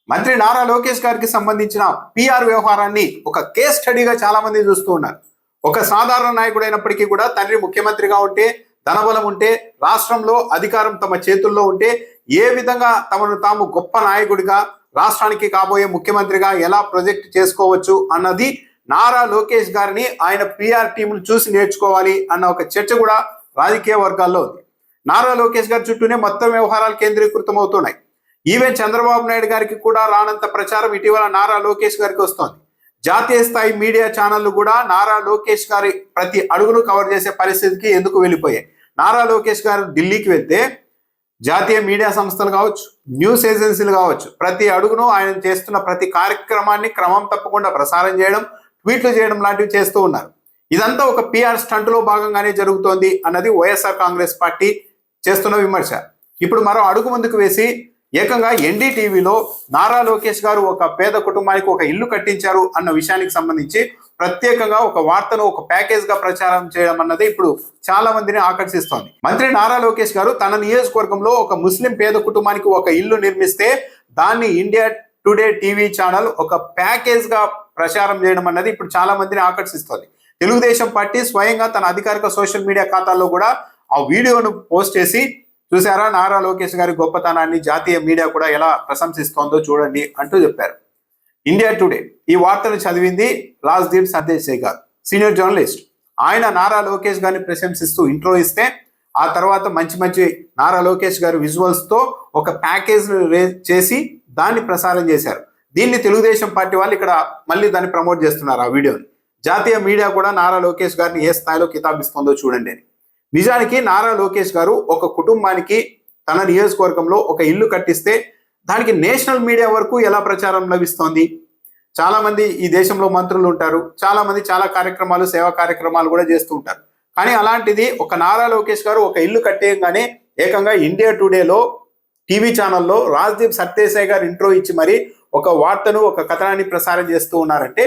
మంత్రి నారా లోకేష్ గారికి సంబంధించిన పిఆర్ వ్యవహారాన్ని ఒక కేస్ స్టడీగా చాలా మంది చూస్తూ ఉన్నారు. ఒక సాధారణ నాయకుడు అయినప్పటికీ కూడా తండ్రి ముఖ్యమంత్రిగా ఉంటే, ధనబలం ఉంటే, రాష్ట్రంలో అధికారం తమ చేతుల్లో ఉంటే ఏ విధంగా తమను తాము గొప్ప నాయకుడిగా, రాష్ట్రానికి కాబోయే ముఖ్యమంత్రిగా ఎలా ప్రొజెక్ట్ చేసుకోవచ్చు అన్నది నారా లోకేష్ గారిని ఆయన పిఆర్ టీంను చూసి నేర్చుకోవాలి అన్న ఒక చర్చ కూడా రాజకీయ వర్గాల్లో ఉంది. నారా లోకేష్ గారి చుట్టూనే మొత్తం వ్యవహారాలు కేంద్రీకృతం అవుతున్నాయి. ఈవెన్ చంద్రబాబు నాయుడు గారికి కూడా రానంత ప్రచారం ఇటీవల నారా లోకేష్ గారికి వస్తోంది. జాతీయ స్థాయి మీడియా ఛానళ్లు కూడా నారా లోకేష్ గారి ప్రతి అడుగును కవర్ చేసే పరిస్థితికి ఎందుకు వెళ్ళిపోయాయి. నారా లోకేష్ గారు ఢిల్లీకి వెళ్తే జాతీయ మీడియా సంస్థలు కావచ్చు, న్యూస్ ఏజెన్సీలు కావచ్చు, ప్రతి అడుగును ఆయన చేస్తున్న ప్రతి కార్యక్రమాన్ని క్రమం తప్పకుండా ప్రసారం చేయడం, ట్వీట్లు చేయడం లాంటివి చేస్తూ ఉన్నారు. ఇదంతా ఒక పిఆర్ స్టంట్లో భాగంగానే జరుగుతోంది అన్నది వైఎస్ఆర్ కాంగ్రెస్ పార్టీ చేస్తున్న విమర్శ. ఇప్పుడు మరో అడుగు ముందుకు వేసి ఏకంగా ఎన్డీటీవీలో నారా లోకేష్ గారు ఒక పేద కుటుంబానికి ఒక ఇల్లు కట్టించారు అన్న విషయానికి సంబంధించి ప్రత్యేకంగా ఒక వార్తను ఒక ప్యాకేజ్ గా ప్రచారం చేయడం అన్నది ఇప్పుడు చాలా మందిని ఆకర్షిస్తోంది. మంత్రి నారా లోకేష్ గారు తన నియోజకవర్గంలో ఒక ముస్లిం పేద కుటుంబానికి ఒక ఇల్లు నిర్మిస్తే దాన్ని ఇండియా టుడే టీవీ ఛానల్ ఒక ప్యాకేజ్ గా ప్రచారం చేయడం అన్నది ఇప్పుడు చాలా మందిని ఆకర్షిస్తోంది. తెలుగుదేశం పార్టీ స్వయంగా తన అధికారిక సోషల్ మీడియా ఖాతాల్లో కూడా ఆ వీడియోను పోస్ట్ చేసి, చూసారా నారా లోకేష్ గారి గొప్పతనాన్ని జాతీయ మీడియా కూడా ఎలా ప్రశంసిస్తోందో చూడండి అంటూ చెప్పారు. ఇండియా టుడే ఈ వార్తను చదివింది రాజ్దీప్ సందేశాయ్ గారు, సీనియర్ జర్నలిస్ట్. ఆయన నారా లోకేష్ గారిని ప్రశంసిస్తూ ఇంట్రో ఇస్తే ఆ తర్వాత మంచి మంచి నారా లోకేష్ గారి విజువల్స్ తో ఒక ప్యాకేజ్ చేసి దాన్ని ప్రసారం చేశారు. దీన్ని తెలుగుదేశం పార్టీ వాళ్ళు ఇక్కడ మళ్ళీ దాన్ని ప్రమోట్ చేస్తున్నారు. ఆ వీడియోని జాతీయ మీడియా కూడా నారా లోకేష్ గారిని ఏ స్థాయిలో కితాబిస్తుందో చూడండి అని. నిజానికి నారా లోకేష్ గారు ఒక కుటుంబానికి తన నియోజకవర్గంలో ఒక ఇల్లు కట్టిస్తే దానికి నేషనల్ మీడియా వరకు ఎలా ప్రచారం లభిస్తోంది. చాలా మంది ఈ దేశంలో మంత్రులు ఉంటారు, చాలా మంది చాలా కార్యక్రమాలు, సేవా కార్యక్రమాలు కూడా చేస్తూ ఉంటారు. కానీ అలాంటిది ఒక నారా లోకేష్ గారు ఒక ఇల్లు కట్టేయగానే ఏకంగా ఇండియా టుడేలో టీవీ ఛానల్లో రాజ్దీప్ సర్దేశాయ్ గారు ఇంట్రో ఇచ్చి మరి ఒక వార్తను, ఒక కథనాన్ని ప్రసారం చేస్తూ ఉన్నారంటే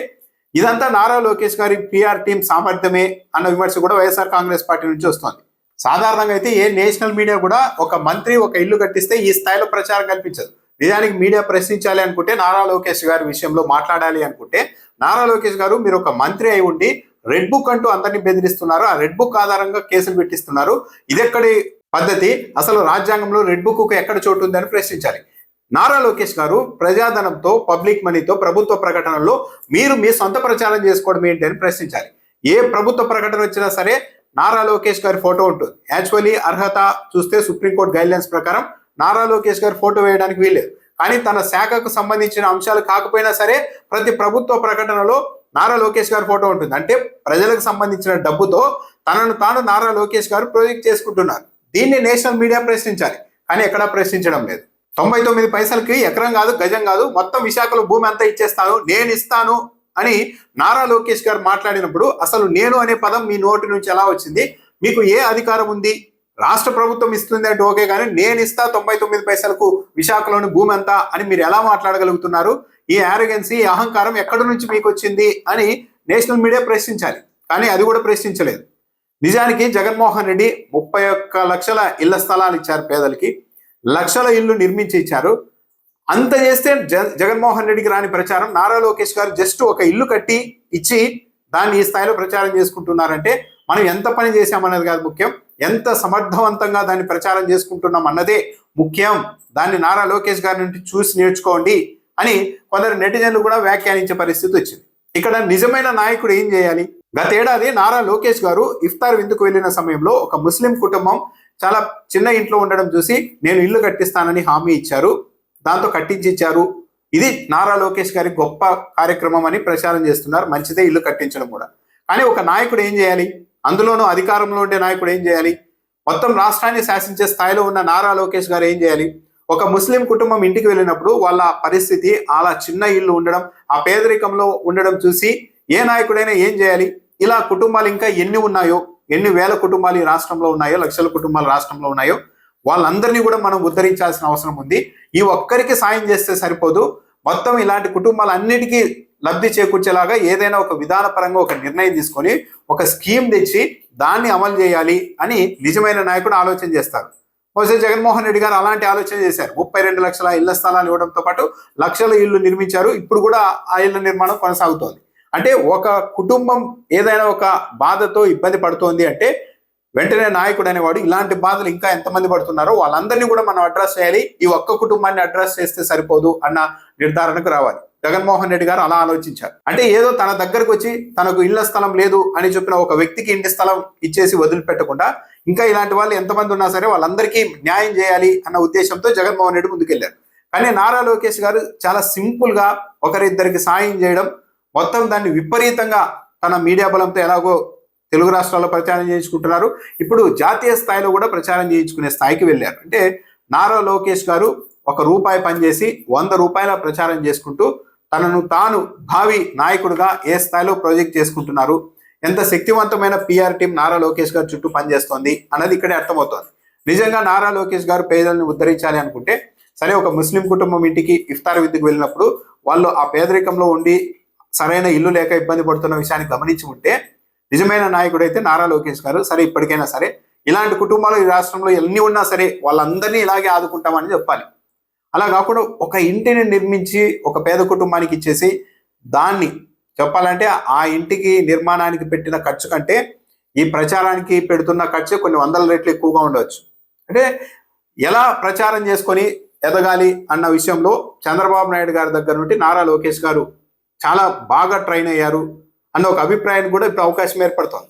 ఇదంతా నారా లోకేష్ గారి పిఆర్ టీం సామర్థ్యమే అన్న విమర్శ కూడా వైఎస్ఆర్ కాంగ్రెస్ పార్టీ నుంచి వస్తుంది. సాధారణంగా అయితే ఏ నేషనల్ మీడియా కూడా ఒక మంత్రి ఒక ఇల్లు కట్టిస్తే ఈ స్థాయిలో ప్రచారం కల్పించదు. నిజానికి మీడియా ప్రశ్నించాలి అనుకుంటే, నారా లోకేష్ గారి విషయంలో మాట్లాడాలి అనుకుంటే, నారా లోకేష్ గారు మీరు ఒక మంత్రి అయి ఉండి రెడ్ బుక్ అంటూ అందరినీ బెదిరిస్తున్నారు, ఆ రెడ్ బుక్ ఆధారంగా కేసులు పెట్టిస్తున్నారు, ఇదెక్కడి పద్ధతి, అసలు రాజ్యాంగంలో రెడ్ బుక్ ఎక్కడ చోటు ఉందని ప్రశ్నించాలి. నారా లోకేష్ గారు ప్రజాధనంతో, పబ్లిక్ మనీతో ప్రభుత్వ ప్రకటనలో మీరు మీ సొంత ప్రచారం చేసుకోవడం ఏంటి అని ప్రశ్నించాలి. ఏ ప్రభుత్వ ప్రకటన వచ్చినా సరే నారా లోకేష్ గారి ఫోటో ఉంటుంది. యాక్చువల్లీ అర్హత చూస్తే సుప్రీంకోర్టు గైడ్లైన్స్ ప్రకారం నారా లోకేష్ గారి ఫోటో వేయడానికి వీల్లేదు. కానీ తన శాఖకు సంబంధించిన అంశాలు కాకపోయినా సరే ప్రతి ప్రభుత్వ ప్రకటనలో నారా లోకేష్ గారి ఫోటో ఉంటుంది. అంటే ప్రజలకు సంబంధించిన డబ్బుతో తనను తాను నారా లోకేష్ గారు ప్రొజెక్ట్ చేసుకుంటున్నారు. దీన్ని నేషనల్ మీడియా ప్రశ్నించాలి, కానీ ఎక్కడా ప్రశ్నించడం లేదు. 99 పైసలకి ఎకరం కాదు, గజం కాదు, మొత్తం విశాఖలో భూమి అంతా ఇచ్చేస్తాను, నేను ఇస్తాను అని నారా లోకేష్ గారు మాట్లాడినప్పుడు అసలు నేను అనే పదం మీ నోటి నుంచి ఎలా వచ్చింది? మీకు ఏ అధికారం ఉంది? రాష్ట్ర ప్రభుత్వం ఇస్తుంది అంటే ఓకే, కానీ నేను ఇస్తా 99 పైసలకు విశాఖలోని భూమి అంతా అని మీరు ఎలా మాట్లాడగలుగుతున్నారు? ఈ ఆరోగెన్సీ, ఈ అహంకారం ఎక్కడి నుంచి మీకు వచ్చింది అని నేషనల్ మీడియా ప్రశ్నించాలి, కానీ అది కూడా ప్రశ్నించలేదు. నిజానికి జగన్మోహన్ రెడ్డి 31 లక్షల ఇళ్ల స్థలాలు ఇచ్చారు పేదలకి, లక్షల ఇల్లు నిర్మించి ఇచ్చారు. అంత చేస్తే జగన్మోహన్ రెడ్డికి రాని ప్రచారం నారా లోకేష్ గారు జస్ట్ ఒక ఇల్లు కట్టి ఇచ్చి దాన్ని ఈ స్థాయిలో ప్రచారం చేసుకుంటున్నారంటే మనం ఎంత పని చేశామన్నది కాదు ముఖ్యం, ఎంత సమర్థవంతంగా దాన్ని ప్రచారం చేసుకుంటున్నాం అన్నదే ముఖ్యం. దాన్ని నారా లోకేష్ గారి నుండి చూసి నేర్చుకోండి అని కొందరు నెటిజన్లు కూడా వ్యాఖ్యానించే పరిస్థితి వచ్చింది. ఇక్కడ నిజమైన నాయకుడు ఏం చేయాలి? గతేడాది నారా లోకేష్ గారు ఇఫ్తార్ విందుకు వెళ్ళిన సమయంలో ఒక ముస్లిం కుటుంబం చాలా చిన్న ఇంట్లో ఉండడం చూసి నేను ఇల్లు కట్టిస్తానని హామీ ఇచ్చారు, దాంతో కట్టించి ఇచ్చారు. ఇది నారా లోకేష్ గారి గొప్ప కార్యక్రమం అని ప్రచారం చేస్తున్నారు. మంచిదే ఇల్లు కట్టించడం కూడా. కానీ ఒక నాయకుడు ఏం చేయాలి? అందులోనూ అధికారంలో ఉండే నాయకుడు ఏం చేయాలి? మొత్తం రాష్ట్రాన్ని శాసించే స్థాయిలో ఉన్న నారా లోకేష్ గారు ఏం చేయాలి? ఒక ముస్లిం కుటుంబం ఇంటికి వెళ్ళినప్పుడు వాళ్ళ పరిస్థితి అలా చిన్న ఇల్లు ఉండడం, ఆ పేదరికంలో ఉండడం చూసి ఏ నాయకుడైనా ఏం చేయాలి? ఇలా కుటుంబాలు ఇంకా ఎన్ని ఉన్నాయో, ఎన్ని వేల కుటుంబాలు ఈ రాష్ట్రంలో ఉన్నాయో, లక్షల కుటుంబాలు రాష్ట్రంలో ఉన్నాయో, వాళ్ళందరినీ కూడా మనం ఉద్ధరించాల్సిన అవసరం ఉంది. ఈ ఒక్కరికి సాయం చేస్తే సరిపోదు, మొత్తం ఇలాంటి కుటుంబాలన్నిటికీ లబ్ధి చేకూర్చేలాగా ఏదైనా ఒక విధానపరంగా ఒక నిర్ణయం తీసుకొని ఒక స్కీమ్ తెచ్చి దాన్ని అమలు చేయాలి అని నిజమైన నాయకుడు ఆలోచన చేస్తారు. బహుశా జగన్మోహన్ రెడ్డి గారు అలాంటి ఆలోచన చేశారు. 32 లక్షల ఇళ్ల స్థలాలు ఇవ్వడంతో పాటు లక్షల ఇళ్లు నిర్మించారు. ఇప్పుడు కూడా ఆ ఇళ్ల నిర్మాణం కొనసాగుతోంది. అంటే ఒక కుటుంబం ఏదైనా ఒక బాధతో ఇబ్బంది పడుతోంది అంటే వెంటనే నాయకుడు అనేవాడు ఇలాంటి బాధలు ఇంకా ఎంతమంది పడుతున్నారో వాళ్ళందరినీ కూడా మనం అడ్రస్ చేయాలి. ఈ ఒక్క కుటుంబాన్ని అడ్రస్ చేస్తే సరిపోదు అన్న నిర్ధారణకు రావాలి. జగన్మోహన్ రెడ్డి గారు అలా ఆలోచించారు. అంటే ఏదో తన దగ్గరకు వచ్చి తనకు ఇళ్ల స్థలం లేదు అని చెప్పిన ఒక వ్యక్తికి ఇంటి స్థలం ఇచ్చేసి వదిలిపెట్టకుండా ఇంకా ఇలాంటి వాళ్ళు ఎంతమంది ఉన్నా సరే వాళ్ళందరికీ న్యాయం చేయాలి అన్న ఉద్దేశంతో జగన్మోహన్ రెడ్డి ముందుకెళ్లారు. కానీ నారా లోకేష్ గారు చాలా సింపుల్ గా ఒకరిద్దరికి సాయం చేయడం, మొత్తం దాన్ని విపరీతంగా తన మీడియా బలంతో ఎలాగో తెలుగు రాష్ట్రాల్లో ప్రచారం చేయించుకుంటున్నారు. ఇప్పుడు జాతీయ స్థాయిలో కూడా ప్రచారం చేయించుకునే స్థాయికి వెళ్ళారు. అంటే నారా లోకేష్ గారు ₹1 పనిచేసి 100 రూపాయల ప్రచారం చేసుకుంటూ తనను తాను భావి నాయకుడిగా ఏ స్థాయిలో ప్రాజెక్ట్ చేసుకుంటున్నారు, ఎంత శక్తివంతమైన పిఆర్ టీం నారా లోకేష్ గారు చుట్టూ పనిచేస్తోంది అన్నది ఇక్కడే అర్థమవుతోంది. నిజంగా నారా లోకేష్ గారు పేదలను ఉద్ధరించాలి అనుకుంటే సరే, ఒక ముస్లిం కుటుంబం ఇంటికి ఇఫ్తార్ విందుకు వెళ్ళినప్పుడు వాళ్ళు ఆ పేదరికంలో ఉండి సరైన ఇల్లు లేక ఇబ్బంది పడుతున్న విషయాన్ని గమనించి ఉంటే నిజమైన నాయకుడు అయితే నారా లోకేష్ గారు సరే ఇప్పటికైనా సరే ఇలాంటి కుటుంబాలు ఈ రాష్ట్రంలో ఎన్ని ఉన్నా సరే వాళ్ళందరినీ ఇలాగే ఆదుకుంటామని చెప్పాలి. అలా కాకుండా ఒక ఇంటిని నిర్మించి ఒక పేద కుటుంబానికి ఇచ్చేసి దాన్ని చెప్పాలంటే ఆ ఇంటికి నిర్మాణానికి పెట్టిన ఖర్చు కంటే ఈ ప్రచారానికి పెడుతున్న ఖర్చు కొన్ని వందల రెట్లు ఎక్కువగా ఉండవచ్చు. అంటే ఎలా ప్రచారం చేసుకొని ఎదగాలి అన్న విషయంలో చంద్రబాబు నాయుడు గారి దగ్గర నుండి నారా లోకేష్ గారు చాలా బాగా ట్రైన్ అయ్యారు అన్న ఒక అభిప్రాయానికి కూడా ఇప్పుడు అవకాశం ఏర్పడుతోంది.